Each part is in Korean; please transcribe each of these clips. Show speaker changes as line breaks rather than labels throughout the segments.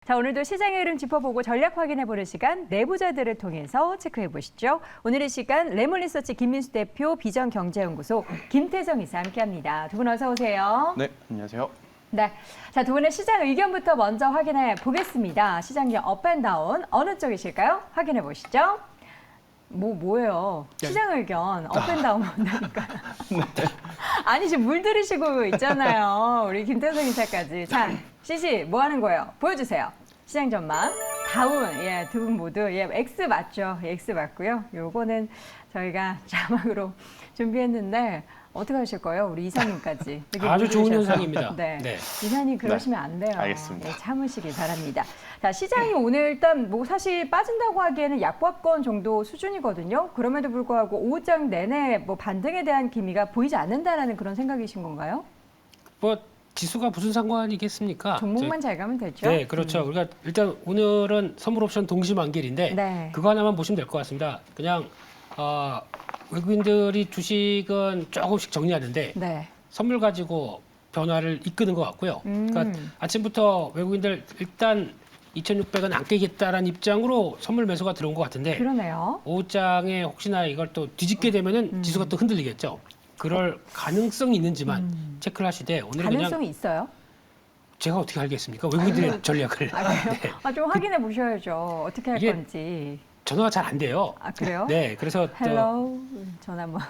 자, 오늘도 시장의 흐름 짚어보고 전략 확인해보는 시간 내부자들을 통해서 체크해보시죠. 오늘의 시간 레몬리서치 김민수 대표 비전경제연구소 김태정 이사 함께합니다. 두 분 어서 오세요.
네, 안녕하세요.
네, 자, 두 분의 시장 의견부터 먼저 확인해 보겠습니다. 시장의 업앤다운 어느 쪽이실까요? 확인해 보시죠. 뭐예요? 시장 의견 업앤다운 한다니까요. 아니 지금 물 들이시고 있잖아요. 우리 김태성 이사까지. 자, CC 뭐 하는 거예요? 보여주세요. 시장 전망 다운. 예, 두 분 모두 X 맞죠? X 맞고요. 요거는 저희가 자막으로 준비했는데. 어떻게 하실 거예요? 우리 이사님까지.
아주 좋은 현상입니다.
네.
네.
이사님 그러시면 안 돼요.
알겠습니다.
네, 참으시기 바랍니다. 자, 시장이 오늘 일단 뭐 사실 빠진다고 하기에는 약보합권 정도 수준이거든요. 그럼에도 불구하고 오후장 내내 뭐 반등에 대한 기미가 보이지 않는다라는 그런 생각이신 건가요?
뭐 지수가 무슨 상관이겠습니까?
종목만 잘 가면 되죠.
네, 그렇죠. 그러니까 일단 오늘은 선물 옵션 동시 만기일인데
네.
그거 하나만 보시면 될 것 같습니다. 그냥 외국인들이 주식은 조금씩 정리하는데
네.
선물 가지고 변화를 이끄는 것 같고요. 그러니까 아침부터 외국인들 일단 2,600은 안 깨겠다라는 입장으로 선물 매수가 들어온 것 같은데
그러네요.
오후장에 혹시나 이걸 또 뒤집게 되면은 지수가 또 흔들리겠죠. 그럴 가능성이 있는지만 체크를 하시되 오늘은
가능성이
그냥
있어요?
제가 어떻게 알겠습니까? 외국인들의 전략을.
아, 그래요?
네.
아, 좀 확인해 보셔야죠. 어떻게 할
이게
건지.
전화가 잘 안 돼요.
아, 그래요?
네, 그래서
Hello. 전화 한번.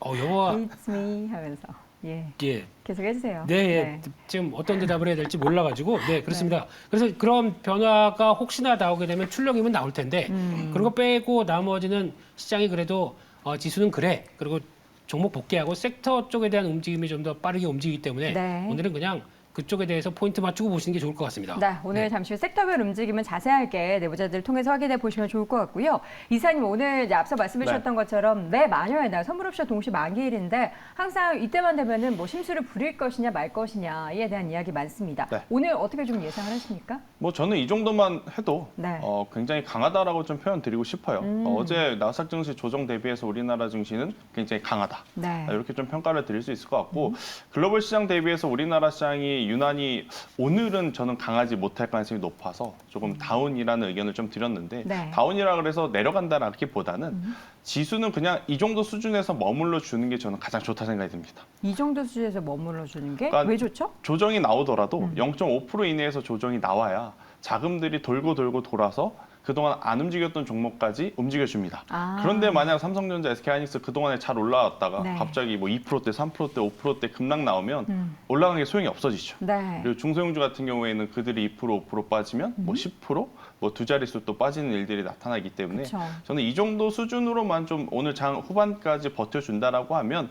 영어가
It's me 하면서. 예.
예,
계속 해주세요.
네, 지금 어떤 대답을 해야 될지 몰라가지고 네 그렇습니다. 그래서 그런 변화가 혹시나 나오게 되면 출렁이면 나올 텐데 그런 거 빼고 나머지는 시장이 그래도 지수는 그래 그리고 종목 복귀하고 섹터 쪽에 대한 움직임이 좀 더 빠르게 움직이기 때문에
네.
오늘은 그냥 그쪽에 대해서 포인트 맞추고 보시는 게 좋을 것 같습니다.
네, 오늘 잠시 후 섹터별 움직임은 자세하게 내부자들을 통해서 확인해 보시면 좋을 것 같고요. 이사님 오늘 이제 앞서 말씀해 주셨던 것처럼 매 만여의 날 선물옵션 동시 만기일인데 항상 이때만 되면은 뭐 심수를 부릴 것이냐 말 것이냐에 대한 이야기 많습니다.
네.
오늘 어떻게 좀 예상을 하십니까?
뭐 저는 이 정도만 해도
네.
굉장히 강하다라고 좀 표현 드리고 싶어요. 어제 나스닥 증시 조정 대비해서 우리나라 증시는 굉장히 강하다.
네.
이렇게 좀 평가를 드릴 수 있을 것 같고 글로벌 시장 대비해서 우리나라 시장이 유난히 오늘은 저는 강하지 못할 가능성이 높아서 조금 다운이라는 의견을 좀 드렸는데
네.
다운이라 그래서 내려간다라기보다는 지수는 그냥 이 정도 수준에서 머물러 주는 게 저는 가장 좋다 생각이 듭니다.
이 정도 수준에서 머물러 주는 게 왜
그러니까
좋죠?
조정이 나오더라도 0.5% 이내에서 조정이 나와야 자금들이 돌고 돌아서 그동안 안 움직였던 종목까지 움직여줍니다.
아.
그런데 만약 삼성전자, SK하이닉스 그동안에 잘 올라왔다가
네.
갑자기 뭐 2%대, 3%대, 5%대 급락 나오면 올라가는 게 소용이 없어지죠.
네.
그리고 중소형주 같은 경우에는 그들이 2%, 5% 빠지면 뭐 10%, 뭐 두 자릿수 또 빠지는 일들이 나타나기 때문에
그쵸.
저는 이 정도 수준으로만 좀 오늘 장 후반까지 버텨준다라고 하면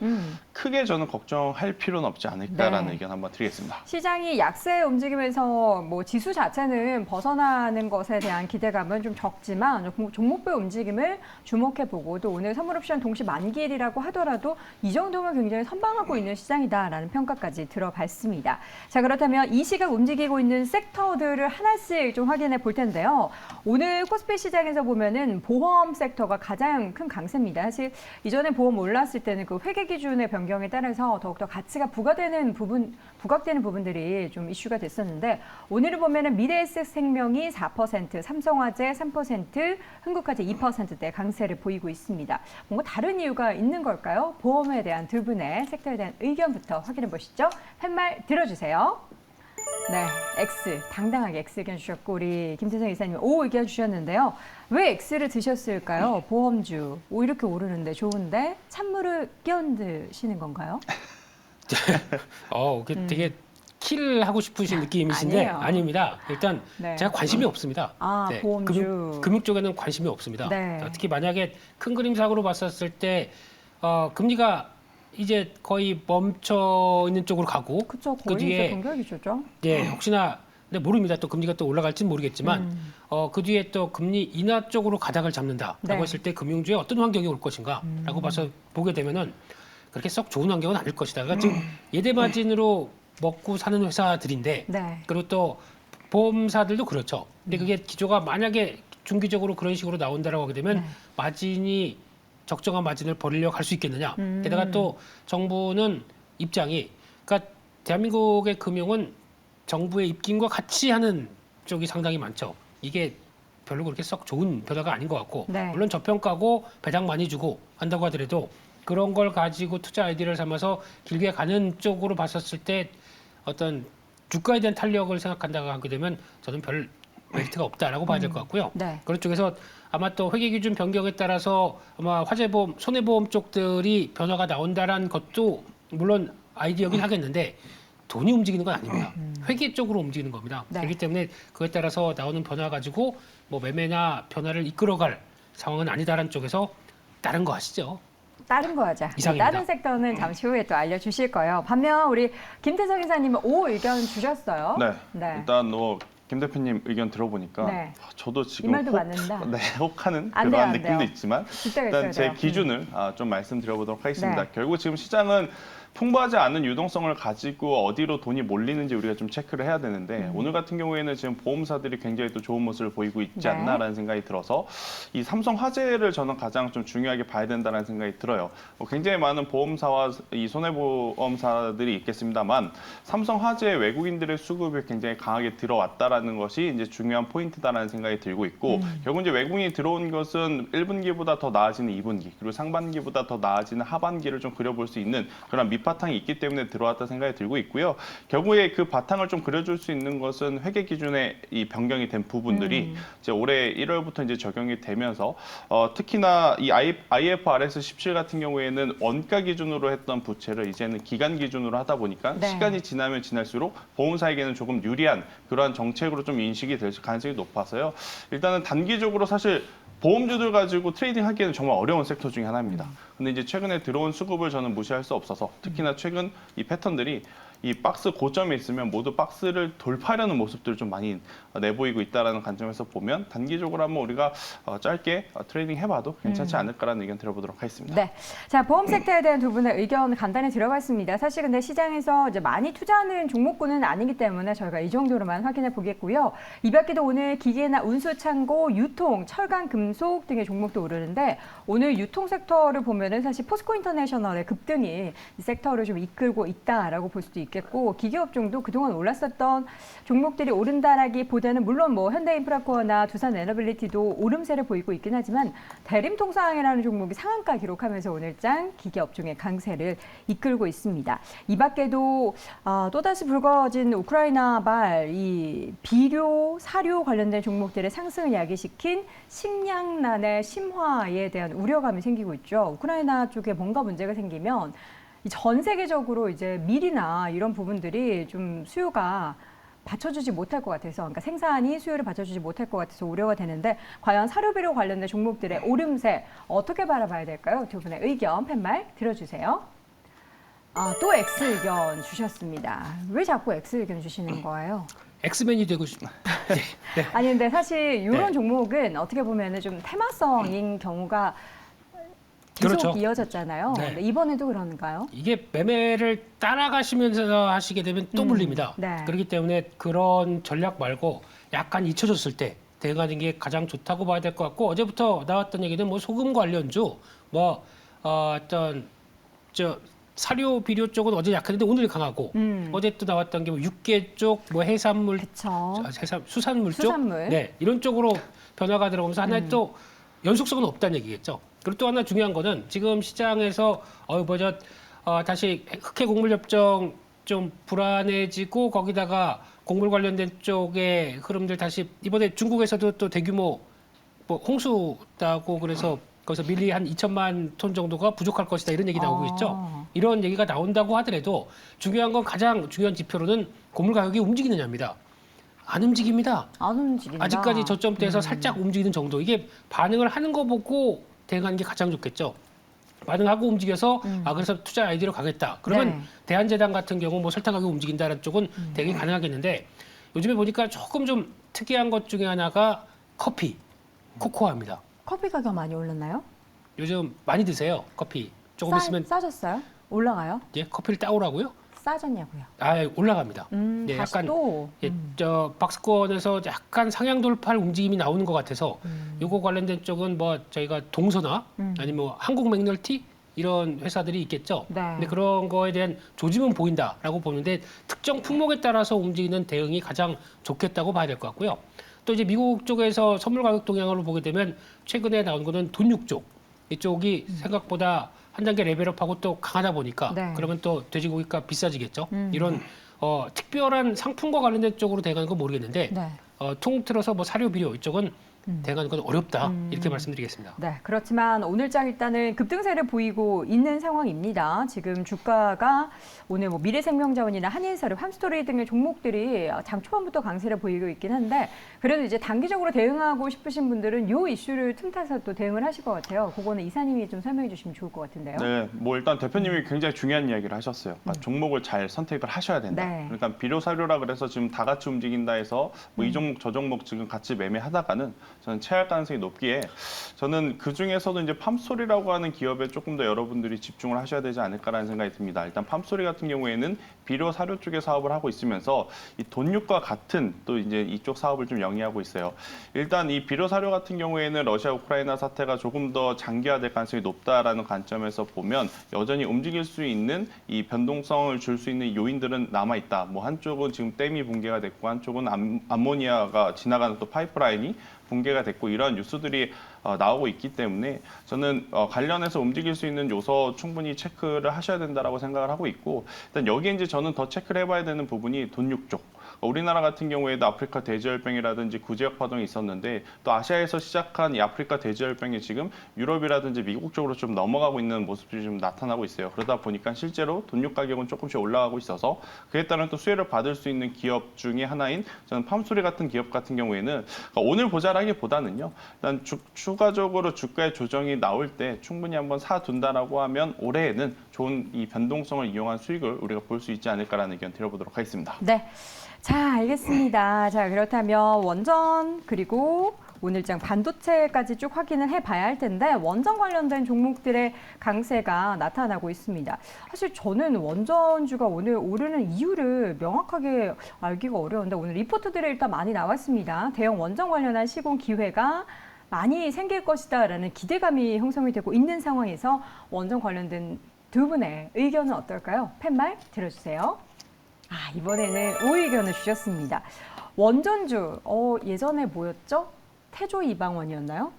크게 저는 걱정할 필요는 없지 않을까라는
네.
의견 한번 드리겠습니다.
시장이 약세 움직임에서 뭐 지수 자체는 벗어나는 것에 대한 기대감은 좀 적지만 종목별 움직임을 주목해보고 또 오늘 선물옵션 동시 만기일이라고 하더라도 이 정도면 굉장히 선방하고 있는 시장이다라는 평가까지 들어봤습니다. 자, 그렇다면 이 시각 움직이고 있는 섹터들을 하나씩 좀 확인해 볼 텐데요. 오늘 코스피 시장에서 보면은 보험 섹터가 가장 큰 강세입니다. 사실 이전에 보험 올랐을 때는 그 회계 기준의 변경에 따라서 더욱더 가치가 부각되는 부분들이 좀 이슈가 됐었는데 오늘을 보면은 미래에셋생명이 4%, 삼성화재 3%, 흥국화재 2%대 강세를 보이고 있습니다. 뭔가 다른 이유가 있는 걸까요? 보험에 대한 두 분의 섹터에 대한 의견부터 확인해 보시죠. 팻말 들어주세요. 네, X, 당당하게 X 의견 주셨고 우리 김태성 이사님 O 의견 주셨는데요. 왜 X를 드셨을까요? 보험주 이렇게 오르는데 좋은데 찬물을 끼얹으시는 건가요?
되게 킬을 하고 싶으신 느낌이신데
아니에요.
아닙니다. 일단
네.
제가 관심이 없습니다.
아, 보험주.
금융 쪽에는 관심이 없습니다.
네.
특히 만약에 큰 그림상으로 봤었을 때 금리가 이제 거의 멈춰 있는 쪽으로 가고
그쵸,
그
거의 이제
뒤에
동결 기조죠.
네, 혹시나 근데 모릅니다. 또 금리가 또 올라갈지는 모르겠지만 그 뒤에 또 금리 인하 쪽으로 가닥을 잡는다라고
네.
했을 때 금융주에 어떤 환경이 올 것인가라고 봐서 보게 되면은 그렇게 썩 좋은 환경은 아닐 것이다. 그러니까 지금 예대 마진으로 먹고 사는 회사들인데
네.
그리고 또 보험사들도 그렇죠. 근데 그게 기조가 만약에 중기적으로 그런 식으로 나온다라고 하게 되면
네.
마진이 적정한 마진을 벌이려고 할 수 있겠느냐. 게다가 또 정부는 입장이 그러니까 대한민국의 금융은 정부의 입김과 같이 하는 쪽이 상당히 많죠. 이게 별로 그렇게 썩 좋은 변화가 아닌 것 같고
네.
물론 저평가고 배당 많이 주고 한다고 하더라도 그런 걸 가지고 투자 아이디어를 삼아서 길게 가는 쪽으로 봤었을 때 어떤 주가에 대한 탄력을 생각한다고 하게 되면 저는 별 메리트가 없다라고 봐야 될 것 같고요.
네.
그런 쪽에서 아마 또 회계 기준 변경에 따라서 아마 화재보험, 손해보험 쪽들이 변화가 나온다라는 것도 물론 아이디어긴 하겠는데 돈이 움직이는 건 아닙니다. 회계 쪽으로 움직이는 겁니다.
네.
그렇기 때문에 그에 따라서 나오는 변화 가지고 뭐 매매나 변화를 이끌어갈 상황은 아니다라는 쪽에서 다른 거 아시죠?
다른 거 하자.
이상입니다.
다른 섹터는 잠시 후에 또 알려주실 거예요. 반면 우리 김태성 이사님은 O 의견 주셨어요.
네. 일단 김 대표님 의견 들어보니까
네.
저도
이
지금
말도 맞는다.
혹하는
안
그러한
돼요, 안
느낌도
돼요.
있지만
줏대가
일단
있어야
제
돼요.
기준을 좀 말씀드려보도록 하겠습니다.
네.
결국 지금 시장은 풍부하지 않은 유동성을 가지고 어디로 돈이 몰리는지 우리가 좀 체크를 해야 되는데 오늘 같은 경우에는 지금 보험사들이 굉장히 또 좋은 모습을 보이고 있지
네.
않나라는 생각이 들어서 이 삼성 화재를 저는 가장 좀 중요하게 봐야 된다는 생각이 들어요. 굉장히 많은 보험사와 이 손해보험사들이 있겠습니다만 삼성 화재 외국인들의 수급이 굉장히 강하게 들어왔다라는 것이 이제 중요한 포인트다라는 생각이 들고 있고 결국 이제 외국인이 들어온 것은 1분기보다 더 나아지는 2분기 그리고 상반기보다 더 나아지는 하반기를 좀 그려볼 수 있는 그런 밑바탕이 있기 때문에 들어왔다 생각이 들고 있고요. 결국에 그 바탕을 좀 그려줄 수 있는 것은 회계 기준의 이 변경이 된 부분들이 이제 올해 1월부터 이제 적용이 되면서 특히나 이 IFRS 17 같은 경우에는 원가 기준으로 했던 부채를 이제는 기간 기준으로 하다 보니까
네.
시간이 지나면 지날수록 보험사에게는 조금 유리한 그러한 정책으로 좀 인식이 될 가능성이 높아서요. 일단은 단기적으로 사실 보험주들 가지고 트레이딩 하기에는 정말 어려운 섹터 중에 하나입니다. 근데 이제 최근에 들어온 수급을 저는 무시할 수 없어서 특히나 최근 이 패턴들이 이 박스 고점에 있으면 모두 박스를 돌파하려는 모습들을 좀 많이 내보이고 있다는 관점에서 보면 단기적으로 한번 우리가 짧게 트레이딩 해봐도 괜찮지 않을까라는 의견 들어보도록 하겠습니다.
네. 자, 보험 섹터에 대한 두 분의 의견 간단히 들어봤습니다. 사실 근데 시장에서 이제 많이 투자하는 종목군은 아니기 때문에 저희가 이 정도로만 확인해 보겠고요. 이 밖에도 오늘 기계나 운수 창고, 유통, 철강, 금속 등의 종목도 오르는데 오늘 유통 섹터를 보면은 사실 포스코 인터내셔널의 급등이 이 섹터를 좀 이끌고 있다라고 볼 수도 있겠고 기계업종도 그동안 올랐었던 종목들이 오른다라기보다는 물론 뭐 현대인프라코어나 두산에너빌리티도 오름세를 보이고 있긴 하지만 대림통상이라는 종목이 상한가 기록하면서 오늘장 기계업종의 강세를 이끌고 있습니다. 이 밖에도 또다시 불거진 우크라이나발 이 비료, 사료 관련된 종목들의 상승을 야기시킨 식량난의 심화에 대한 우려감이 생기고 있죠. 우크라이나 쪽에 뭔가 문제가 생기면 전 세계적으로 이제 밀이나 이런 부분들이 좀 수요가 받쳐주지 못할 것 같아서, 그러니까 생산이 수요를 받쳐주지 못할 것 같아서 우려가 되는데 과연 사료비료 관련된 종목들의 오름세 어떻게 바라봐야 될까요? 두 분의 의견 팻말 들어주세요. 또 X 의견 주셨습니다. 왜 자꾸 X 의견 주시는 거예요?
엑스맨이 되고 싶. 네. 네.
아니 근데 사실 이런
네.
종목은 어떻게 보면은 좀 테마성인 경우가 계속
그렇죠.
이어졌잖아요.
네.
근데 이번에도 그런가요?
이게 매매를 따라가시면서 하시게 되면 또 물립니다.
네.
그렇기 때문에 그런 전략 말고 약간 잊혀졌을 때 대응하는 게 가장 좋다고 봐야 될 것 같고 어제부터 나왔던 얘기는 뭐 소금 관련주, 뭐 어떤 사료 비료 쪽은 어제 약했는데 오늘 강하고 어제 또 나왔던 게 뭐 육계 쪽, 뭐 해산물,
그렇죠.
수산물 쪽,
수산물.
네 이런 쪽으로 변화가 들어오면서 하나의 또 연속성은 없다는 얘기겠죠. 그리고 또 하나 중요한 거는 지금 시장에서 다시 흑해 곡물 협정 좀 불안해지고 거기다가 곡물 관련된 쪽의 흐름들 다시 이번에 중국에서도 또 대규모 뭐 홍수다고 그래서 거기서 밀리 한 2천만 톤 정도가 부족할 것이다 이런 얘기 나오고 있죠. 이런 얘기가 나온다고 하더라도 중요한 건 가장 중요한 지표로는 곡물 가격이 움직이느냐입니다. 안 움직입니다.
안 움직인다.
아직까지 저점대에서 살짝 움직이는 정도. 이게 반응을 하는 거 보고 대응하는 게 가장 좋겠죠. 반응하고 움직여서 그래서 투자 아이디어로 가겠다. 그러면
네.
대한제당 같은 경우 뭐 설탕 가격이 움직인다는 쪽은 대응이 가능하겠는데 요즘에 보니까 조금 좀 특이한 것 중에 하나가 커피, 코코아입니다.
커피 가격 많이 올랐나요?
요즘 많이 드세요. 커피. 조금 있으면
싸졌어요? 올라가요?
예, 커피를 따오라고요?
싸졌냐고요?
올라갑니다. 예,
다시
약간
또
박스권에서 약간 상향 돌파할 움직임이 나오는 것 같아서 요거 관련된 쪽은 뭐 저희가 동서나 아니면 뭐 한국 맥널티 이런 회사들이 있겠죠.
네.
근데 그런 거에 대한 조짐은 보인다라고 보는데 특정 품목에 따라서 움직이는 대응이 가장 좋겠다고 봐야 될 것 같고요. 또 이제 미국 쪽에서 선물 가격 동향으로 보게 되면 최근에 나온 거는 돈육 쪽 이쪽이 생각보다 한 단계 레벨업하고 또 강하다 보니까
네.
그러면 또 돼지고기가 비싸지겠죠. 이런 특별한 상품과 관련된 쪽으로 대응하는 건 모르겠는데
네.
통틀어서 뭐 사료 비료 이쪽은 대응하는 건 어렵다 이렇게 말씀드리겠습니다.
네, 그렇지만 오늘장 일단은 급등세를 보이고 있는 상황입니다. 지금 주가가 오늘 뭐 미래생명자원이나 한인사료, 함스토리 등의 종목들이 장 초반부터 강세를 보이고 있긴 한데 그래도 이제 단기적으로 대응하고 싶으신 분들은 이 이슈를 틈타서 또 대응을 하실 것 같아요. 그거는 이사님이 좀 설명해 주시면 좋을 것 같은데요.
네, 뭐 일단 대표님이 굉장히 중요한 이야기를 하셨어요. 그러니까 종목을 잘 선택을 하셔야 된다.
네.
그러니까 비료 사료라 그래서 지금 다 같이 움직인다 해서 뭐 이 종목 저 종목 지금 같이 매매하다가는 저는 체할 가능성이 높기에 저는 그 중에서도 이제 팜스토리라고 하는 기업에 조금 더 여러분들이 집중을 하셔야 되지 않을까라는 생각이 듭니다. 일단 팜스토리 같은 경우에는 비료 사료 쪽의 사업을 하고 있으면서 이 돈육과 같은 또 이제 이쪽 사업을 좀 영위하고 있어요. 일단 이 비료 사료 같은 경우에는 러시아 우크라이나 사태가 조금 더 장기화될 가능성이 높다라는 관점에서 보면 여전히 움직일 수 있는 이 변동성을 줄 수 있는 요인들은 남아 있다. 뭐 한쪽은 지금 댐이 붕괴가 됐고 한쪽은 암모니아가 지나가는 또 파이프라인이 붕괴가 됐고 이러한 뉴스들이 나오고 있기 때문에 저는 관련해서 움직일 수 있는 요소 충분히 체크를 하셔야 된다라고 생각을 하고 있고 일단 여기에 이제 저는 더 체크를 해봐야 되는 부분이 돈육 쪽. 우리나라 같은 경우에도 아프리카 돼지열병이라든지 구제역 파동이 있었는데 또 아시아에서 시작한 이 아프리카 돼지열병이 지금 유럽이라든지 미국 쪽으로 좀 넘어가고 있는 모습들이 좀 나타나고 있어요. 그러다 보니까 실제로 돈육 가격은 조금씩 올라가고 있어서 그에 따른 또 수혜를 받을 수 있는 기업 중에 하나인 저는 팜스토리 같은 기업 같은 경우에는 오늘 보자라기보다는요. 일단 추가적으로 주가의 조정이 나올 때 충분히 한번 사둔다라고 하면 올해에는 좋은 이 변동성을 이용한 수익을 우리가 볼 수 있지 않을까라는 의견 드려보도록 하겠습니다.
네. 자, 알겠습니다. 자, 그렇다면 원전 그리고 오늘장 반도체까지 쭉 확인을 해봐야 할 텐데 원전 관련된 종목들의 강세가 나타나고 있습니다. 사실 저는 원전주가 오늘 오르는 이유를 명확하게 알기가 어려운데 오늘 리포트들이 일단 많이 나왔습니다. 대형 원전 관련한 시공 기회가 많이 생길 것이다라는 기대감이 형성이 되고 있는 상황에서 원전 관련된 두 분의 의견은 어떨까요? 팻말 들어주세요. 이번에는 의견을 주셨습니다. 원전주, 예전에 뭐였죠? 태조 이방원이었나요?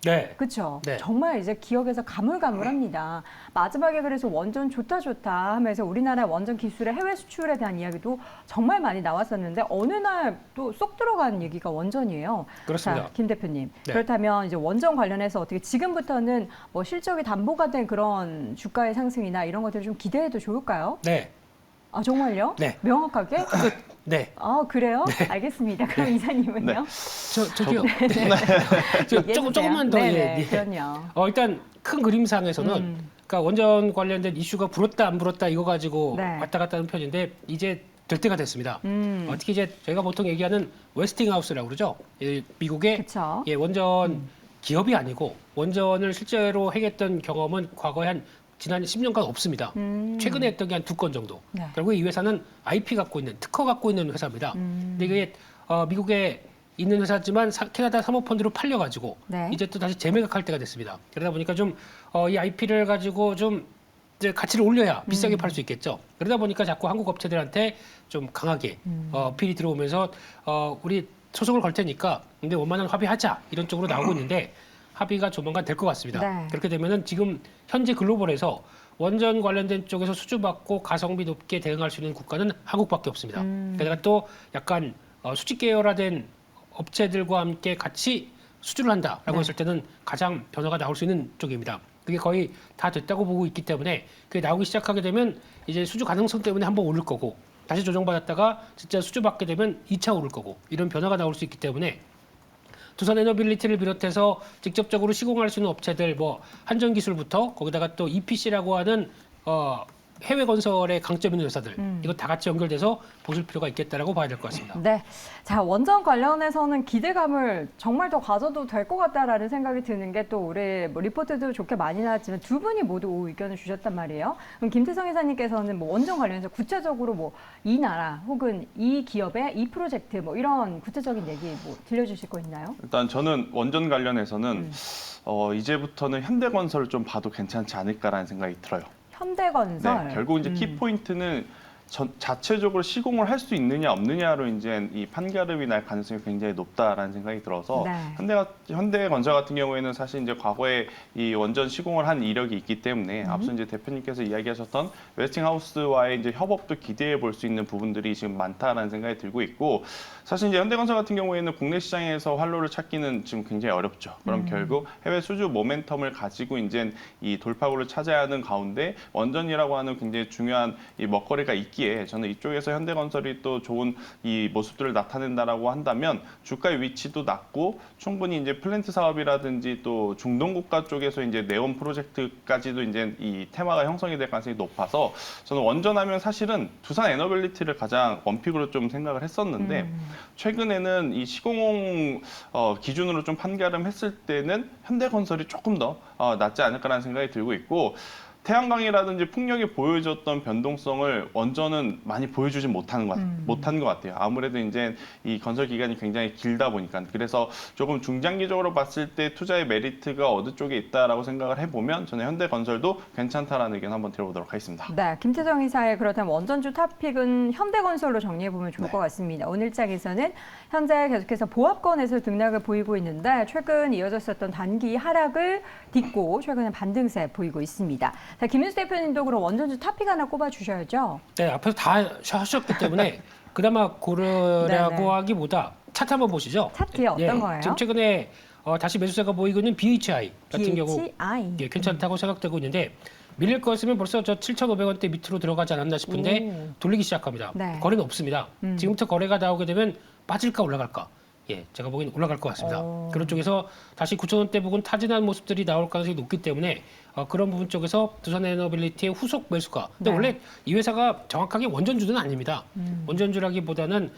네.
그렇죠.
네.
정말 이제 기억에서 가물가물합니다. 마지막에 그래서 원전 좋다 하면서 우리나라 원전 기술의 해외 수출에 대한 이야기도 정말 많이 나왔었는데 어느 날 또 쏙 들어간 얘기가 원전이에요.
그렇습니다.
자, 김 대표님.
네.
그렇다면 이제 원전 관련해서 어떻게 지금부터는 뭐 실적이 담보가 된 그런 주가의 상승이나 이런 것들을 좀 기대해도 좋을까요?
네.
정말요?
네.
명확하게?
네.
그래요? 알겠습니다. 그럼 이사님은요?
저기요.
얘기해주세요.
조금만 더.
네네,
예.
그럼요.
일단 큰 그림상에서는 그러니까 원전 관련된 이슈가 불었다 안 불었다 이거 가지고
네.
왔다 갔다 하는 편인데 이제 될 때가 됐습니다. 특히 이제 저희가 보통 얘기하는 웨스팅하우스라고 그러죠. 미국의
그쵸.
원전 기업이 아니고 원전을 실제로 행했던 경험은 과거에 지난 10년간 없습니다. 최근에 했던 게 한 2건 정도.
네.
결국 이 회사는 IP 갖고 있는, 특허 갖고 있는 회사입니다. 근데 이게 미국에 있는 회사지만 캐나다 사모펀드로 팔려가지고
네.
이제 또 다시 재매각할 때가 됐습니다. 그러다 보니까 좀 이 IP를 가지고 좀 이제 가치를 올려야 비싸게 팔 수 있겠죠. 그러다 보니까 자꾸 한국 업체들한테 좀 강하게 어필이 들어오면서 우리 소송을 걸 테니까 근데 원만한 합의하자 이런 쪽으로 나오고 있는데 합의가 조만간 될 것 같습니다.
네.
그렇게 되면은 지금 현재 글로벌에서 원전 관련된 쪽에서 수주받고 가성비 높게 대응할 수 있는 국가는 한국밖에 없습니다. 게다가 또 약간 수직 계열화된 업체들과 함께 같이 수주를 한다라고
네.
했을 때는 가장 변화가 나올 수 있는 쪽입니다. 그게 거의 다 됐다고 보고 있기 때문에 그게 나오기 시작하게 되면 이제 수주 가능성 때문에 한번 오를 거고 다시 조정받았다가 진짜 수주받게 되면 2차 오를 거고 이런 변화가 나올 수 있기 때문에 두산 에너빌리티를 비롯해서 직접적으로 시공할 수 있는 업체들 뭐 한전기술부터 거기다가 또 EPC라고 하는 해외 건설의 강점 있는 회사들 이거 다 같이 연결돼서 보실 필요가 있겠다라고 봐야 될 것 같습니다.
네. 자, 원전 관련해서는 기대감을 정말 더 가져도 될 것 같다라는 생각이 드는 게 또 올해 뭐 리포트도 좋게 많이 나왔지만 두 분이 모두 의견을 주셨단 말이에요. 그럼 김태성 이사님께서는 뭐 원전 관련해서 구체적으로 뭐 이 나라 혹은 이 기업의 이 프로젝트 뭐 이런 구체적인 얘기 뭐 들려주실 거 있나요?
일단 저는 원전 관련해서는 이제부터는 현대건설을 좀 봐도 괜찮지 않을까라는 생각이 들어요.
현대건설.
네, 결국 이제 키포인트는 자체적으로 시공을 할 수 있느냐 없느냐로 이제 이 판가름이 날 가능성이 굉장히 높다라는 생각이 들어서
네.
현대건설 같은 경우에는 사실 이제 과거에 이 원전 시공을 한 이력이 있기 때문에 앞서 이제 대표님께서 이야기하셨던 웨스팅하우스와의 이제 협업도 기대해 볼 수 있는 부분들이 지금 많다라는 생각이 들고 있고 사실 이제 현대건설 같은 경우에는 국내 시장에서 활로를 찾기는 지금 굉장히 어렵죠. 그럼 결국 해외 수주 모멘텀을 가지고 이제 이 돌파구를 찾아야 하는 가운데 원전이라고 하는 굉장히 중요한 이 먹거리가 있기에 저는 이쪽에서 현대건설이 또 좋은 이 모습들을 나타낸다라고 한다면 주가의 위치도 낮고 충분히 이제 플랜트 사업이라든지 또 중동 국가 쪽에서 이제 네온 프로젝트까지도 이제 이 테마가 형성이 될 가능성이 높아서 저는 원전하면 사실은 두산 에너빌리티를 가장 원픽으로 좀 생각을 했었는데 최근에는 이 시공업 기준으로 좀 판가름했을 때는 현대건설이 조금 더 낫지 않을까라는 생각이 들고 있고 태양광이라든지 풍력이 보여줬던 변동성을 원전은 많이 보여주지 못한 것 같아요. 아무래도 이제 이 건설 기간이 굉장히 길다 보니까 그래서 조금 중장기적으로 봤을 때 투자의 메리트가 어느 쪽에 있다라고 생각을 해보면 저는 현대건설도 괜찮다라는 의견 한번 들어보도록 하겠습니다.
네, 김태정 이사의 그렇다면 원전주 탑픽은 현대건설로 정리해보면 좋을 것 같습니다. 오늘 장에서는 현재 계속해서 보합권에서 등락을 보이고 있는데 최근 이어졌었던 단기 하락을 딛고 최근에 반등세 보이고 있습니다. 자, 김윤수 대표님도 그럼 원전주 탑픽 하나 꼽아주셔야죠.
네, 앞에서 다 하셨기 때문에 그나마 고르라고
네네.
하기보다 차트 한번 보시죠.
차트에 어떤 거예요?
지금 최근에 다시 매수세가 보이고 있는 BHI 같은 경우
BHI.
괜찮다고 생각되고 있는데 밀릴 거였으면 벌써 저 7,500원대 밑으로 들어가지 않았나 싶은데 돌리기 시작합니다.
네.
거래는 없습니다. 지금부터 거래가 나오게 되면 빠질까 올라갈까? 예, 제가 보기엔 올라갈 것 같습니다. 그런 쪽에서 다시 9,000원대 부근 타진한 모습들이 나올 가능성이 높기 때문에 그런 부분 쪽에서 두산에너빌리티의 후속 매수가. 근데
네.
원래 이 회사가 정확하게 원전주는 아닙니다. 원전주라기보다는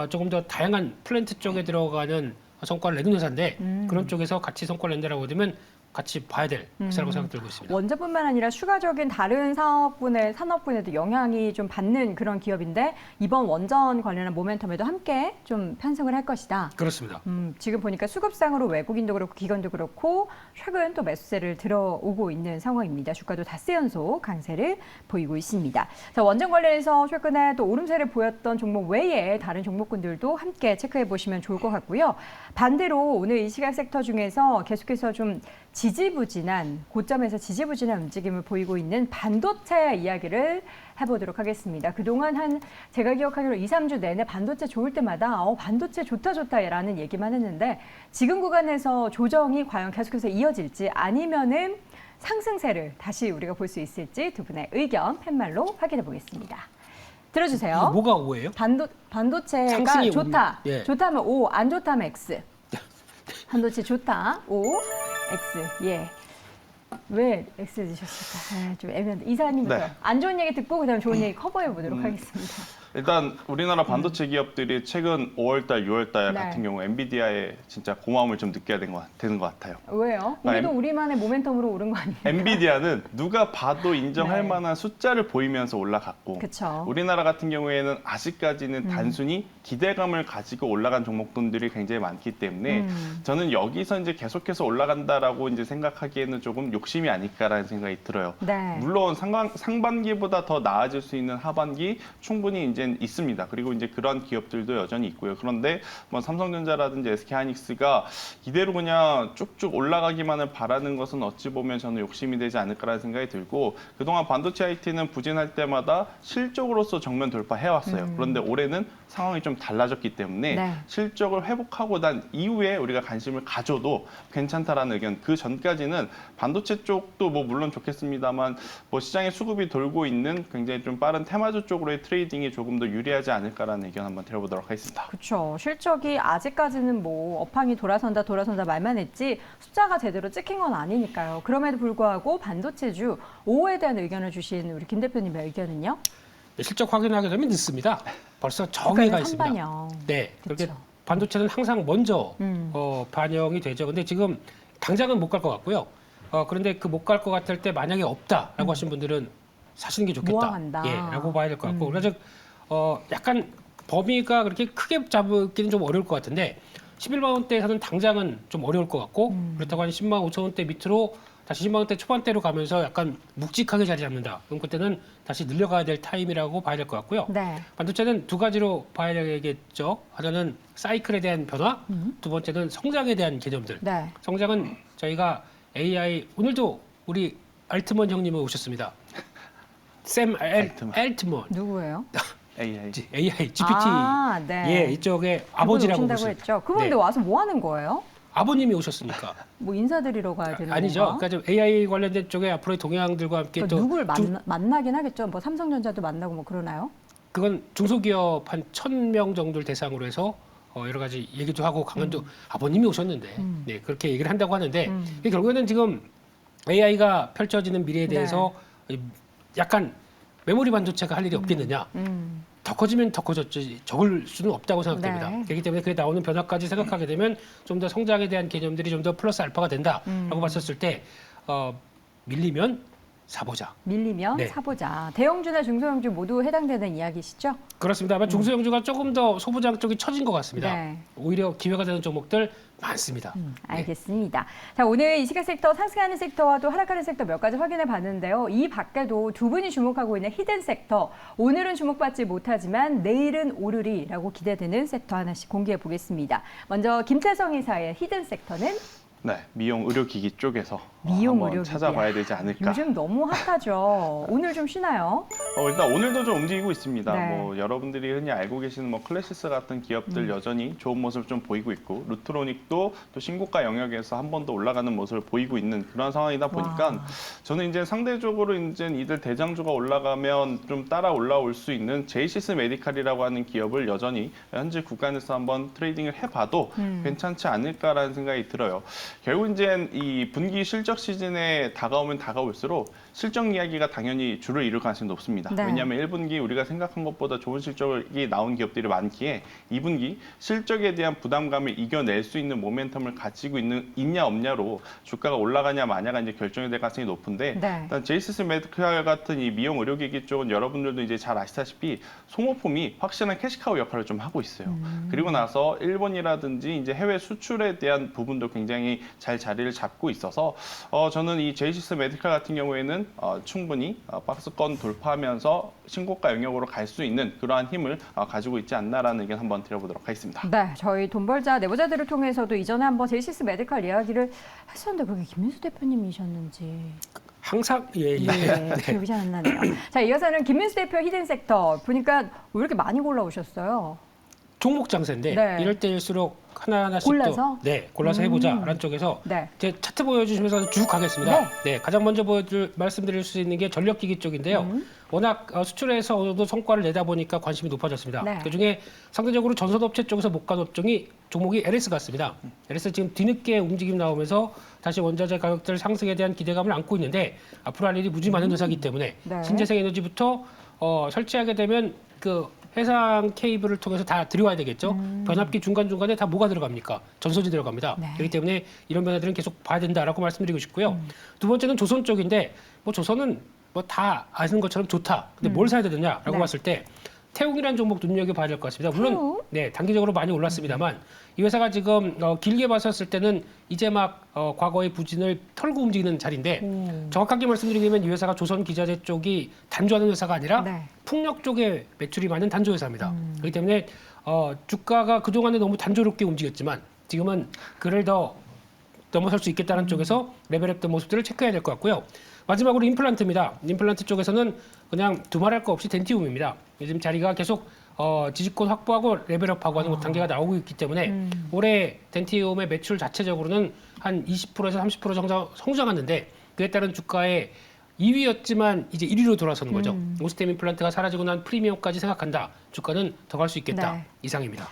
조금 더 다양한 플랜트 쪽에 들어가는 성과를 내는 회사인데 그런 쪽에서 같이 성과를 낸다라고 되면 같이 봐야 될 회사라고 생각 들고 있습니다.
원전뿐만 아니라 추가적인 다른 산업군에도 영향이 좀 받는 그런 기업인데 이번 원전 관련한 모멘텀에도 함께 좀 편승을 할 것이다.
그렇습니다.
지금 보니까 수급상으로 외국인도 그렇고 기관도 그렇고 최근 또 매수세를 들어오고 있는 상황입니다. 주가도 닷새 연속 강세를 보이고 있습니다. 자, 원전 관련해서 최근에 또 오름세를 보였던 종목 외에 다른 종목군들도 함께 체크해 보시면 좋을 것 같고요. 반대로 오늘 이 시각 섹터 중에서 계속해서 좀 지지부진한 고점에서 지지부진한 움직임을 보이고 있는 반도체 이야기를 해보도록 하겠습니다. 그동안 제가 기억하기로 2, 3주 내내 반도체 좋을 때마다 반도체 좋다라는 얘기만 했는데 지금 구간에서 조정이 과연 계속해서 이어질지 아니면은 상승세를 다시 우리가 볼 수 있을지 두 분의 의견 팻말로 확인해 보겠습니다. 들어주세요.
뭐가 O예요?
반도체가
상승이
좋다.
예.
좋다면 O, 안 좋다면 X. 반도체 좋다. O, X. 예. 왜 X 드셨을까? 좀 애매한데. 이사님부터
네.
안 좋은 얘기 듣고 그다음 좋은 얘기 커버해 보도록 하겠습니다.
일단 우리나라 반도체 기업들이 최근 5월달, 6월달
네.
같은 경우 엔비디아에 진짜 고마움을 좀 느껴야 되는 것 같아요.
왜요? 우리도 우리만의 모멘텀으로 오른 거 아니에요?
엔비디아는 누가 봐도 인정할
네.
만한 숫자를 보이면서 올라갔고
그쵸.
우리나라 같은 경우에는 아직까지는 단순히 기대감을 가지고 올라간 종목군들이 굉장히 많기 때문에 저는 여기서 이제 계속해서 올라간다라고 이제 생각하기에는 조금 욕심이 아닐까라는 생각이 들어요.
네.
물론 상반기보다 더 나아질 수 있는 하반기 충분히 이제 있습니다. 그리고 이제 그런 기업들도 여전히 있고요. 그런데 뭐 삼성전자라든지 SK하이닉스가 이대로 그냥 쭉쭉 올라가기만을 바라는 것은 어찌 보면 저는 욕심이 되지 않을까라는 생각이 들고 그동안 반도체 IT는 부진할 때마다 실적으로서 정면 돌파해왔어요. 그런데 올해는 상황이 좀 달라졌기 때문에
네.
실적을 회복하고 난 이후에 우리가 관심을 가져도 괜찮다라는 의견. 그 전까지는 반도체 쪽도 뭐 물론 좋겠습니다만 뭐 시장에 수급이 돌고 있는 굉장히 좀 빠른 테마주 쪽으로의 트레이딩이 조금 조금 더 유리하지 않을까라는 의견 한번 드려보도록 하겠습니다.
그렇죠. 실적이 아직까지는 뭐 업황이 돌아선다 말만 했지 숫자가 제대로 찍힌 건 아니니까요. 그럼에도 불구하고 반도체주 5호에 대한 의견을 주신 우리 김 대표님의 의견은요?
네, 실적 확인하게 되면 늦습니다. 벌써 정해가 있습니다.
반영.
네, 그렇게
그쵸.
반도체는 항상 먼저
음.
반영이 되죠. 근데 지금 당장은 못 갈 것 같고요. 그런데 그 못 갈 것 같을 때 만약에 없다라고 하신 분들은 사시는 게 좋겠다.
모아간다.
예, 라고 봐야 될 것 같고. 그래서 약간 범위가 그렇게 크게 잡기는 좀 어려울 것 같은데 11만 원대에서는 당장은 좀 어려울 것 같고 그렇다고 한 10만 5천 원대 밑으로 다시 10만 원대 초반대로 가면서 약간 묵직하게 자리 잡는다. 그럼 그때는 다시 늘려가야 될 타임이라고 봐야 될 것 같고요.
네.
반도체는 두 가지로 봐야 되겠죠. 하나는 사이클에 대한 변화, 두 번째는 성장에 대한 개념들.
네.
성장은 저희가 AI 오늘도 우리 알트먼 형님이 오셨습니다. 샘 알트먼
누구예요?
AI.
AI GPT
아, 네.
예 이쪽에
그분
아버지라고
오신다고
보시죠.
했죠. 그분 근데
네.
와서 뭐 하는 거예요?
아버님이 오셨으니까
뭐 인사드리러 가야 되는
아니죠.
건가?
그러니까 좀 AI 관련된 쪽에 앞으로의 동향들과 함께
그러니까
또
누굴 만나긴 하겠죠. 뭐 삼성전자도 만나고 뭐 그러나요?
그건 중소기업 한 1,000명 정도를 대상으로 해서 여러 가지 얘기도 하고 강연도 아버님이 오셨는데 네, 그렇게 얘기를 한다고 하는데 이게 결국에는 지금 AI가 펼쳐지는 미래에 대해서 약간 메모리 반도체가 할 일이 없겠느냐. 더 커지면 더 커졌지 적을 수는 없다고 생각됩니다.
네.
그렇기 때문에 그에 나오는 변화까지 생각하게 되면 좀 더 성장에 대한 개념들이 좀 더 플러스 알파가 된다라고 봤었을 때 밀리면 사보자.
밀리면
네.
사보자. 대형주나 중소형주 모두 해당되는 이야기시죠?
그렇습니다. 아마 중소형주가 조금 더 소부장 쪽이 처진 것 같습니다.
네.
오히려 기회가 되는 종목들 많습니다.
알겠습니다. 자, 오늘 이 시각 섹터 상승하는 섹터와 또 하락하는 섹터 몇 가지 확인해 봤는데요. 이 밖에도 두 분이 주목하고 있는 히든 섹터. 오늘은 주목받지 못하지만 내일은 오르리라고 기대되는 섹터 하나씩 공개해 보겠습니다. 먼저 김태성 이사의 히든 섹터는
네, 미용 의료기기 쪽에서
미용
한번
의료기기야.
찾아봐야 되지 않을까.
요즘 너무 핫하죠. 오늘 좀 쉬나요?
일단 오늘도 좀 움직이고 있습니다.
네.
뭐 여러분들이 흔히 알고 계시는 뭐 클래시스 같은 기업들 여전히 좋은 모습을 좀 보이고 있고 루트로닉도 또 신고가 영역에서 한 번 더 올라가는 모습을 보이고 있는 그런 상황이다 보니까
와.
저는 이제 상대적으로 이제 이들 대장주가 올라가면 좀 따라 올라올 수 있는 제이시스 메디칼이라고 하는 기업을 여전히 현재 구간에서 한번 트레이딩을 해봐도 괜찮지 않을까라는 생각이 들어요. 결국 이제 이 분기 실적 시즌에 다가오면 다가올수록 실적 이야기가 당연히 주를 이룰 가능성이 높습니다.
네.
왜냐하면 1분기 우리가 생각한 것보다 좋은 실적이 나온 기업들이 많기에 2분기 실적에 대한 부담감을 이겨낼 수 있는 모멘텀을 가지고 있냐 없냐로 주가가 올라가냐 마냐가 이제 결정이 될 가능성이 높은데
네.
일단 제이시스 메디칼 같은 이 미용 의료기기 쪽은 여러분들도 이제 잘 아시다시피 소모품이 확실한 캐시카우 역할을 좀 하고 있어요. 그리고 나서 일본이라든지 이제 해외 수출에 대한 부분도 굉장히 잘 자리를 잡고 있어서 저는 이 제이시스 메디칼 같은 경우에는 충분히 박스권 돌파하면서 신고가 영역으로 갈 수 있는 그러한 힘을 가지고 있지 않나라는 의견 한번 드려보도록 하겠습니다.
네, 저희 돈벌자 내부자들을 통해서도 이전에 한번 제이시스 메디칼 이야기를 했었는데 그게 김민수 대표님이셨는지
항상 예.
기억이 잘 안 나네요. 자, 이어서는 김민수 대표 히든 섹터 보니까 왜 이렇게 많이 골라오셨어요?
종목 장세인데
네.
이럴 때일수록 하나하나씩
골라서?
골라서 해보자라는 쪽에서
네.
제 차트 보여주시면서 쭉 가겠습니다.
네.
네, 가장 먼저 말씀드릴 수 있는 게 전력기기 쪽인데요. 워낙 수출에서 어느 정도 성과를 내다 보니까 관심이 높아졌습니다.
네.
그중에 상대적으로 전선업체 쪽에서 못 간 종목이 LS 같습니다. LS 지금 뒤늦게 움직임 나오면서 다시 원자재 가격들 상승에 대한 기대감을 안고 있는데 앞으로 할 일이 무지 많은 회사이기 때문에
네.
신재생 에너지부터 설치하게 되면 그 해상 케이블을 통해서 다 들여와야 되겠죠. 변압기 중간중간에 다 뭐가 들어갑니까? 전소지 들어갑니다.
네.
그렇기 때문에 이런 변화들은 계속 봐야 된다라고 말씀드리고 싶고요. 두 번째는 조선 쪽인데 뭐 조선은 뭐 다 아시는 것처럼 좋다. 근데 뭘 사야 되느냐라고
네.
봤을 때 태웅이라는 종목 눈여겨봐야 될 것 같습니다. 물론
태웅?
네, 단기적으로 많이 올랐습니다만 이 회사가 지금 길게 봤었을 때는 이제 막 과거의 부진을 털고 움직이는 자리인데 정확하게 말씀드리면 이 회사가 조선 기자재 쪽이 단조하는 회사가 아니라
네.
풍력 쪽에 매출이 많은 단조 회사입니다. 그렇기 때문에 주가가 그동안에 너무 단조롭게 움직였지만 지금은 그를 더 넘어설 수 있겠다는 쪽에서 레벨업된 모습들을 체크해야 될 것 같고요. 마지막으로 임플란트입니다. 임플란트 쪽에서는 그냥 두말할 거 없이 덴티움입니다. 요즘 자리가 계속 지지권 확보하고 레벨업하고 하는 단계가 나오고 있기 때문에 올해 덴티움의 매출 자체적으로는 한 20%에서 30% 성장하는데 그에 따른 주가의 2위였지만 이제 1위로 돌아서는 거죠. 오스템 임플란트가 사라지고 난 프리미엄까지 생각한다. 주가는 더 갈 수 있겠다.
네.
이상입니다.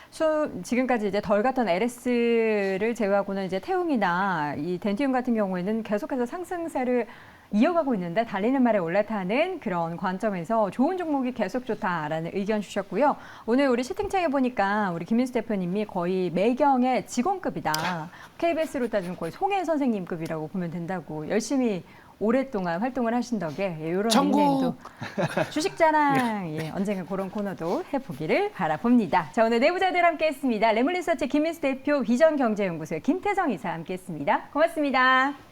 지금까지 이제 덜 갔던 LS를 제외하고는 이제 태웅이나 이 덴티움 같은 경우에는 계속해서 상승세를 이어가고 있는데 달리는 말에 올라타는 그런 관점에서 좋은 종목이 계속 좋다라는 의견 주셨고요. 오늘 우리 채팅창에 보니까 우리 김민수 대표님이 거의 매경의 직원급이다. KBS로 따지면 거의 송혜 선생님급이라고 보면 된다고 열심히 오랫동안 활동을 하신 덕에 이런 닉네임도 주식자랑 언젠가 그런 코너도 해보기를 바라봅니다. 자, 오늘 내부자들 함께했습니다. 레몬리서치 김민수 대표, 비전경제연구소의 김태성 이사 함께했습니다. 고맙습니다.